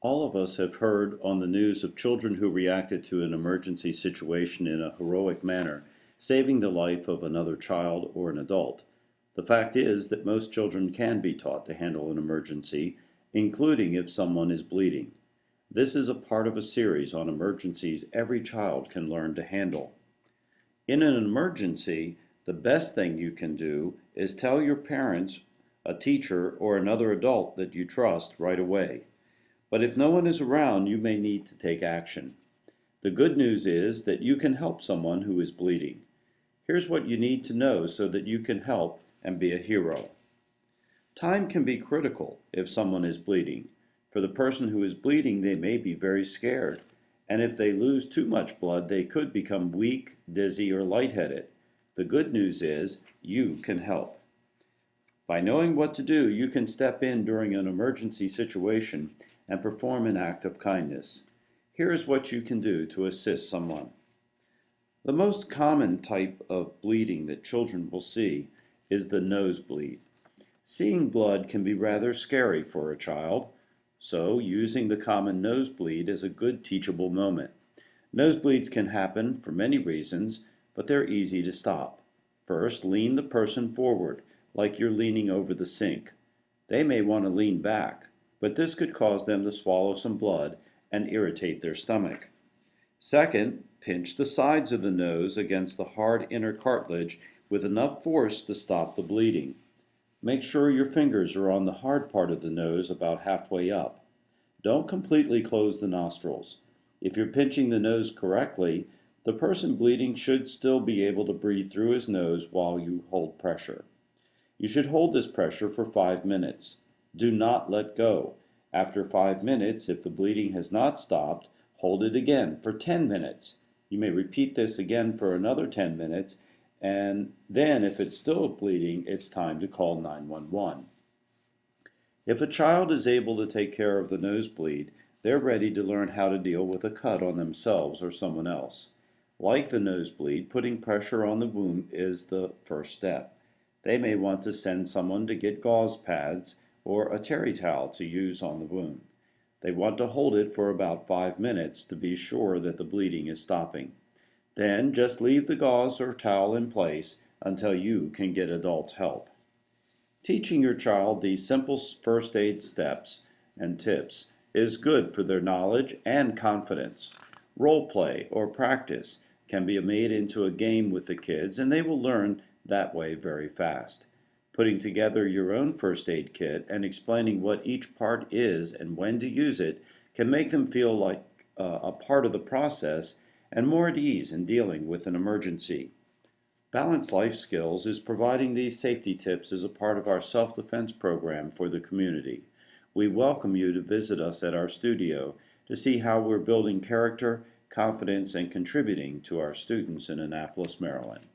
All of us have heard on the news of children who reacted to an emergency situation in a heroic manner, saving the life of another child or an adult. The fact is that most children can be taught to handle an emergency, including if someone is bleeding. This is a part of a series on emergencies every child can learn to handle. In an emergency, the best thing you can do is tell your parents, a teacher, or another adult that you trust right away. But if no one is around, you may need to take action. The good news is that you can help someone who is bleeding. Here's what you need to know so that you can help and be a hero. Time can be critical if someone is bleeding. For the person who is bleeding, they may be very scared. And if they lose too much blood, they could become weak, dizzy, or lightheaded. The good news is you can help. By knowing what to do, you can step in during an emergency situation and perform an act of kindness. Here is what you can do to assist someone. The most common type of bleeding that children will see is the nosebleed. Seeing blood can be rather scary for a child, so using the common nosebleed is a good teachable moment. Nosebleeds can happen for many reasons, but they're easy to stop. First, lean the person forward, like you're leaning over the sink. They may want to lean back, but this could cause them to swallow some blood and irritate their stomach. Second, pinch the sides of the nose against the hard inner cartilage with enough force to stop the bleeding. Make sure your fingers are on the hard part of the nose about halfway up. Don't completely close the nostrils. If you're pinching the nose correctly, the person bleeding should still be able to breathe through his nose while you hold pressure. You should hold this pressure for 5 minutes. Do not let go. After 5 minutes, if the bleeding has not stopped, hold it again for 10 minutes. You may repeat this again for another 10 minutes, and then if it's still bleeding, it's time to call 911. If a child is able to take care of the nosebleed, they're ready to learn how to deal with a cut on themselves or someone else. Like the nosebleed, putting pressure on the wound is the first step. They may want to send someone to get gauze pads or a terry towel to use on the wound. They want to hold it for about 5 minutes to be sure that the bleeding is stopping. Then just leave the gauze or towel in place until you can get adult help. Teaching your child these simple first aid steps and tips is good for their knowledge and confidence. Role play or practice can be made into a game with the kids, and they will learn that way very fast. Putting together your own first aid kit and explaining what each part is and when to use it can make them feel like a part of the process and more at ease in dealing with an emergency. Balanced Life Skills is providing these safety tips as a part of our self-defense program for the community. We welcome you to visit us at our studio to see how we're building character, confidence, and contributing to our students in Annapolis, Maryland.